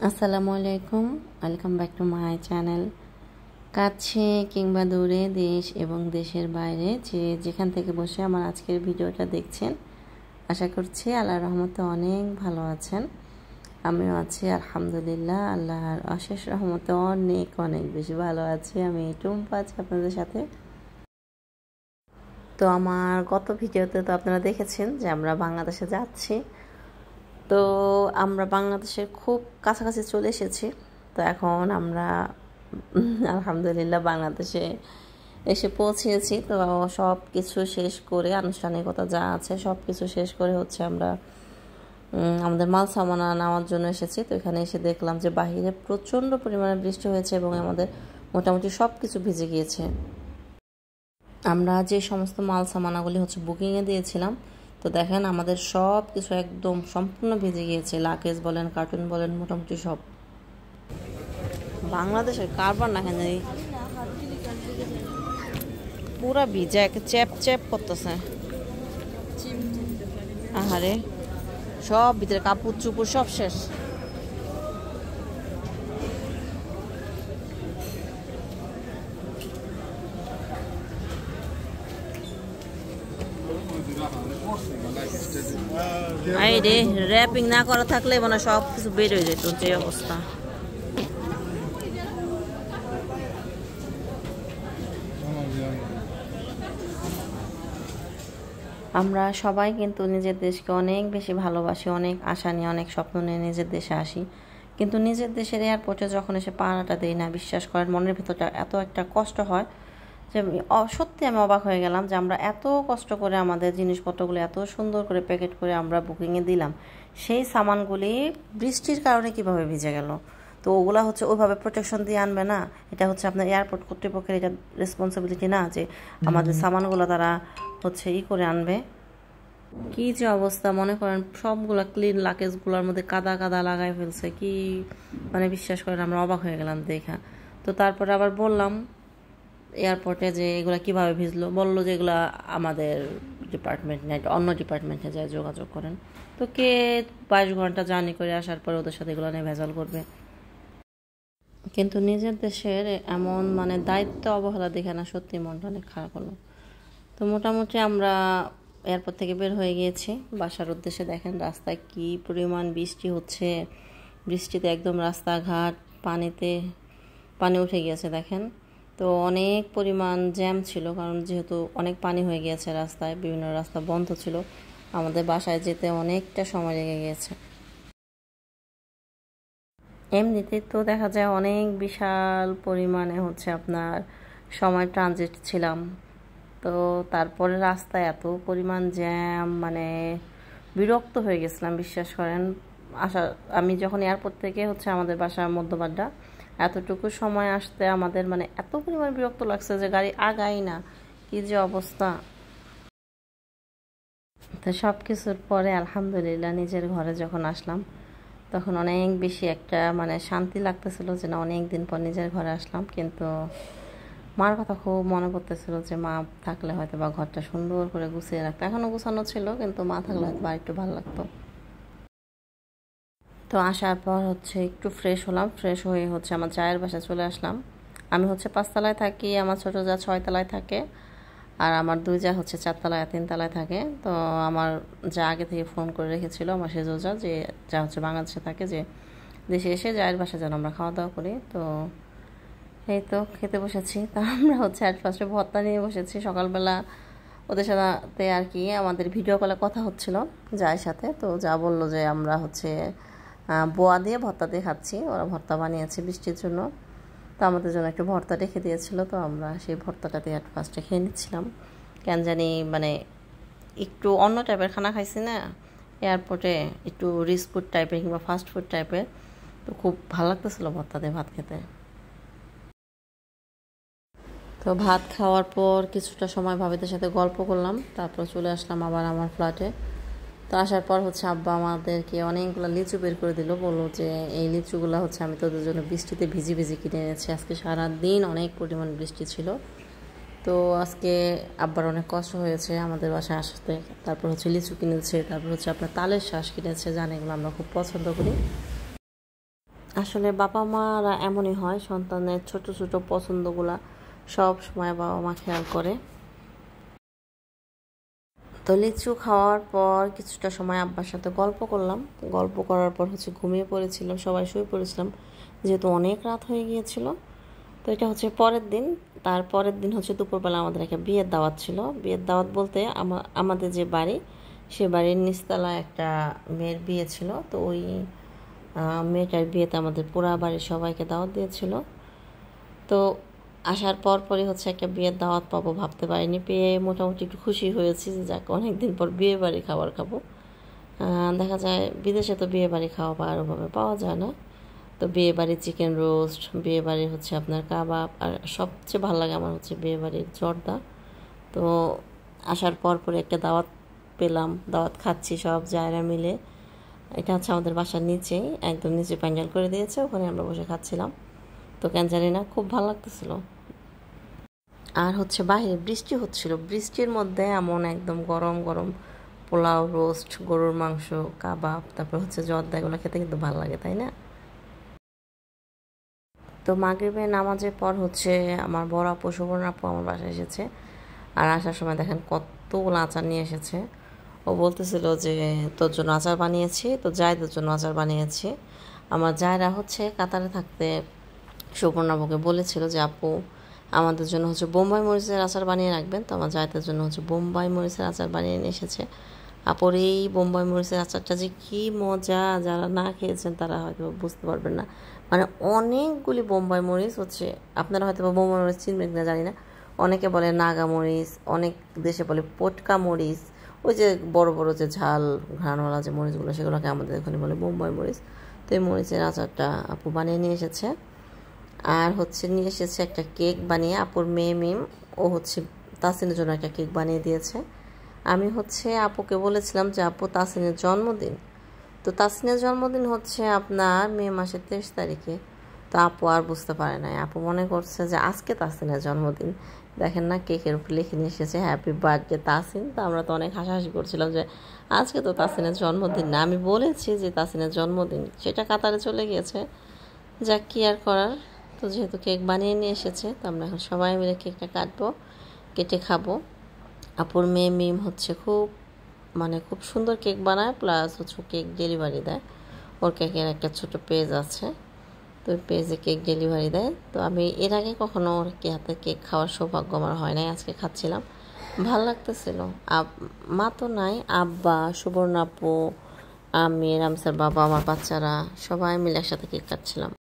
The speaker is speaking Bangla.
আসসালামু আলাইকুম, welcome back to my channel. কাছে কিংবা দূরে, দেশ এবং দেশের বাইরে যে যেখান থেকে বসে আমার আজকের ভিডিওটা দেখছেন, আশা করছি আল্লাহর রহমতে অনেক ভালো আছেন। আমিও আছি আলহামদুলিল্লাহ, আল্লাহর অশেষ রহমতে অনেক অনেক বেশি ভালো আছি। আমি টুম্পা আছি আপনাদের সাথে। তো আমার গত ভিডিওতে তো আপনারা দেখেছেন যে আমরা বাংলাদেশে যাচ্ছি। তো আমরা বাংলাদেশের খুব কাছাকাছি চলে এসেছি। তো এখন আমরা আলহামদুলিল্লাহ বাংলাদেশে এসে পৌঁছেছি। তো সব কিছু শেষ করে, আনুষ্ঠানিকতা যা আছে সব কিছু শেষ করে হচ্ছে আমরা আমাদের মাল সামানা নেওয়ার জন্য এসেছি। তো এখানে এসে দেখলাম যে বাহিরে প্রচণ্ড পরিমাণে বৃষ্টি হয়েছে এবং আমাদের মোটামুটি সব কিছু ভিজে গিয়েছে। আমরা যে সমস্ত মাল সামানাগুলি হচ্ছে বুকিংয়ে দিয়েছিলাম, তো দেখেন আমাদের সব কিছু একদম সম্পূর্ণ ভিজে গিয়েছে। লাগেজ বলেন, কার্টুন বলেন, মোটামুটি সব। বাংলাদেশের কারবার না কেন পুরা ভিজা, একে চ্যাপ চ্যাপ করতেছে। আহারে, সব ভিতরে কাপড় চুপুর সব শেষ। এই রে, র্যাপিং না করা থাকলে মানে সব কিছু বের হয়ে যেত, যে অবস্থা। আমরা সবাই কিন্তু নিজের দেশকে অনেক বেশি ভালোবাসি, অনেক আশা নিয়ে, অনেক স্বপ্ন নিয়ে নিজের দেশে আসি। কিন্তু নিজের দেশের এয়ারপোর্টে যখন এসে পাড়াটা দিই না, বিশ্বাস করেন মনের ভেতরটা এত একটা কষ্ট হয় যে সত্যি আমি অবাক হয়ে গেলাম যে আমরা এত কষ্ট করে আমাদের জিনিসপত্রগুলো এত সুন্দর করে প্যাকেট করে আমরা বুকিংয়ে দিলাম, সেই সামানগুলি বৃষ্টির কারণে কিভাবে ভিজে গেল। তো ওগুলা হচ্ছে ওইভাবে প্রোটেকশন দিয়ে আনবে না, এটা হচ্ছে আপনার এয়ারপোর্ট কর্তৃপক্ষের এটা রেসপন্সিবিলিটি না যে আমাদের সামানগুলো তারা হচ্ছে করে আনবে। কি যে অবস্থা, মনে করেন সবগুলা ক্লিন লাগেজগুলোর মধ্যে কাদা কাদা লাগাই ফেলছে, কি মানে বিশ্বাস করেন আমরা অবাক হয়ে গেলাম দেখা। তো তারপরে আবার বললাম এয়ারপোর্টে যে এগুলো কিভাবে ভিজলো, বললো যে এগুলো আমাদের ডিপার্টমেন্ট না, এটা অন্য ডিপার্টমেন্টে যায় যোগাযোগ করেন। তো কে 22 ঘন্টা জার্নি করে আসার পরে ওদের সাথে এগুলো নিয়ে ভেজাল করবে। কিন্তু নিজের দেশের এমন মানে দায়িত্ব অবহেলা দেখে না সত্যি মনটা অনেক খারাপ হলো। তো মোটামুটি আমরা এয়ারপোর্ট থেকে বের হয়ে গিয়েছি বাসার উদ্দেশ্যে। দেখেন রাস্তায় কি পরিমাণ বৃষ্টি হচ্ছে, বৃষ্টিতে একদম রাস্তাঘাট পানি উঠে গিয়েছে দেখেন। তো অনেক পরিমাণ জ্যাম ছিল, কারণ যেহেতু অনেক পানি হয়ে গিয়েছে রাস্তায়, বিভিন্ন রাস্তা বন্ধ ছিল। আমাদের বাসায় যেতে অনেকটা সময় লেগে গিয়েছে। এমনিতে তো দেখা যায় অনেক বিশাল পরিমাণে হচ্ছে আপনার সময় ট্রানজিট ছিলাম। তো তারপরে রাস্তায় এত পরিমাণ জ্যাম, মানে বিরক্ত হয়ে গেছিলাম বিশ্বাস করেন। আমি যখন এয়ারপোর্ট থেকে হচ্ছে আমাদের বাসার মধ্যবাড্ডা, এতটুকু সময় আসতে আমাদের মানে এত পরিমাণ বিরক্ত লাগছে যে গাড়ি আগাই না, কি যে অবস্থা। তো সব কিছুর পরে আলহামদুলিল্লাহ নিজের ঘরে যখন আসলাম, তখন অনেক বেশি একটা মানে শান্তি লাগতেছিল যে না, অনেক দিন পর নিজের ঘরে আসলাম। কিন্তু মার কথা খুব মনে পড়তেছিল যে মা থাকলে হয়তো বা ঘরটা সুন্দর করে গুছিয়ে রাখতো। এখনও গুছানো ছিল, কিন্তু মা থাকলে হয়তো বা একটু ভালো লাগতো। তো আসার পর হচ্ছে একটু ফ্রেশ হলাম, ফ্রেশ হয়ে হচ্ছে আমার চায়ের বাসায় চলে আসলাম। আমি হচ্ছে 5 তলায় থাকি, আমার ছোটো যা 6 তলায় থাকে, আর আমার 2 যা হচ্ছে 4 তলায় আর 3 তলায় থাকে। তো আমার যা আগে থেকে ফোন করে রেখেছিল আমার সেজো যা, যে যা হচ্ছে বাংলাদেশে থাকে, যে দেশে এসে জায়ের বাসায় যেন আমরা খাওয়া দাওয়া করি। তো এই তো খেতে বসেছি। তা আমরা হচ্ছে অ্যাট ফার্স্টে ভর্তা নিয়ে বসেছি সকালবেলা। ওদের সাথে আর কি আমাদের ভিডিও কলে কথা হচ্ছিল জায়ের সাথে। তো যা বললো যে আমরা হচ্ছে বোয়া দিয়ে ভর্তা দিয়ে খাচ্ছি, ওরা ভর্তা বানিয়েছে বৃষ্টির জন্য। তো আমাদের জন্য একটু ভর্তা রেখে দিয়েছিল, তো আমরা সেই ভর্তাটা দিয়ে অ্যাট ফার্স্টে খেয়ে নিচ্ছিলাম। কেন জানি মানে একটু অন্য টাইপের খানা খাইছি না এয়ারপোর্টে, একটু রিচ ফুড টাইপের কিংবা ফাস্ট ফুড টাইপের। তো খুব ভালো লাগতেছিলো ভর্তা দিয়ে ভাত খেতে। তো ভাত খাওয়ার পর কিছুটা সময় ভাবিদের সাথে গল্প করলাম, তারপর চলে আসলাম আবার আমার ফ্ল্যাটে। তো আসার পর হচ্ছে আব্বা আমাদেরকে অনেকগুলো লিচু বের করে দিল, বললো যে এই লিচুগুলো হচ্ছে আমি তোদের জন্য বৃষ্টিতে ভিজি ভিজি কিনে এনেছি। আজকে সারাদিন অনেক পরিমাণ বৃষ্টি ছিল, তো আজকে আব্বার অনেক কষ্ট হয়েছে আমাদের বাসায় আসতে। তারপর হচ্ছে লিচু কিনেছে, তারপর হচ্ছে আপনার তালের শ্বাস কিনেছে, জানে এগুলো আমরা খুব পছন্দ করি। আসলে বাবা মারা এমনই হয়, সন্তানের ছোট ছোট পছন্দগুলা সব সময় বাবা মা খেয়াল করে। তো লিচু খাওয়ার পর কিছুটা সময় আব্বার সাথে গল্প করলাম। গল্প করার পর ঘুমিয়ে পড়েছিলাম, সবাই শুয়ে পড়েছিলাম যেহেতু অনেক রাত হয়ে গিয়েছিল। তো এটা পরের দিন। তার পরের দিন দুপুরবেলা আমাদের একটা বিয়ের দাওয়াত ছিল। বিয়ের দাওয়াত বলতে আমাদের যে বাড়ি, সে বাড়ির নিচতলায় একটা মেয়ের বিয়ে ছিল। তো ওই মেয়েটার বিয়েতে আমাদের পুরা বাড়ির সবাইকে দাওয়াত দিয়েছিল। তো আসার পরই একটা বিয়ের দাওয়াত পাবো ভাবতে পারিনি, পেয়ে মোটামুটি একটু খুশি হয়েছি যে যাক অনেকদিন পর বিয়ে বাড়ি খাবার খাবো। দেখা যায় বিদেশে তো বিয়ে বাড়ি খাওয়া ওভাবে পাওয়া যায় না। তো বিয়ে বাড়ির চিকেন রোস্ট, বিয়ে বাড়ির আপনার কাবাব, আর সবচেয়ে ভালো লাগে আমার বিয়ে বাড়ির জর্দা। তো আসার পরই একটা দাওয়াত পেলাম, দাওয়াত খাচ্ছি সব জায়গা মিলে। এটা আমাদের বাসার নিচেই, একদম নিচে প্যান্ডেল করে দিয়েছে, ওখানে আমরা বসে খাচ্ছিলাম। তো কেন জানি না খুব ভালো লাগতেছিল। আর বাইরে বৃষ্টি হচ্ছিল, বৃষ্টির মধ্যে এমন একদম গরম গরম পোলাও, রোস্ট, গরুর মাংস, কাবাব, তারপর জর্দা, এগুলো খেতে কিন্তু ভালো লাগে, তাই না? তো মাগরিবের নামাজের পর আমার বড় আপু, সুবর্ণ আপু আমার বাসায় এসেছে। আর আসার সময় দেখেন কতগুলো আচার নিয়ে এসেছে। ও বলতেছিল যে তোর জন্য আচার বানিয়েছি, তো জায়দের জন্য আচার বানিয়েছি। আমার জায়রা কাতারে থাকতে সুবর্ণ আপুকে বলেছিল যে আপু আমাদের জন্য বোম্বাই মরিচের আচার বানিয়ে রাখবেন। তো আমার জায়দের জন্য বোম্বাই মরিচের আচার বানিয়ে নিয়ে এসেছে। আপুর এই বোম্বাই মরিচের আচারটা যে কী মজা, যারা না খেয়েছেন তারা হয়তো বুঝতে পারবেন না। মানে অনেকগুলি বোম্বাই মরিচ আপনারা হয়তো বোম্বাই মরিচ চিনবেন কিনা জানি না, অনেকে বলে নাগা মরিচ, অনেক দেশে বলে পটকা মরিচ, ওই যে বড় বড় যে ঝাল ঘ্রাণওয়ালা যে মরিচগুলো, সেগুলোকে আমাদের এখানে বলে বোম্বাই মরিচ। তো এই মরিচের আচারটা আপু বানিয়ে নিয়ে এসেছে। আর নিয়ে এসেছে একটা কেক বানিয়ে, আপুর মেয়ে মিম, ও তাসিনের জন্য একটা কেক বানিয়ে দিয়েছে। আমি আপুকে বলেছিলাম যে আপু তাসিনের জন্মদিন, তো তাসিনের জন্মদিন আপনার মে মাসের 23 তারিখে। তো আপু আর বুঝতে পারে নাই, আপু মনে করছে যে আজকে তাসিনের জন্মদিন। দেখেন না, কেকের উপর লিখে নিয়ে এসেছে হ্যাপি বার্থডে তাসিন। তো আমরা তো অনেক হাসাহাসি করছিলাম যে আজকে তো তাসিনের জন্মদিন না, আমি বলেছি যে তাসিনের জন্মদিন, সেটা কাতারে চলে গিয়েছে, যা কি আর করার। তো যেহেতু কেক বানিয়ে নিয়ে এসেছে, তো আমরা এখন সবাই মিলে কেকটা কাটবো, কেটে খাবো। আপুর মেয়ে মিম খুব সুন্দর কেক বানায়, প্লাস কেক ডেলিভারি দেয়। ওর কেকের একটা ছোট পেজ আছে, তো ওই পেজে কেক ডেলিভারি দেয়। তো আমি এর আগে কখনো ওর হাতে কেক খাওয়ার সৌভাগ্য আমার হয় নাই, আজকে খাচ্ছিলাম, ভাল লাগতেছিল। মা তো নাই, আব্বা, সুবর্ণ আপু, আমি, রামসার বাবা, আমার বাচ্চারা সবাই মিলে একসাথে কেক কাটছিলাম।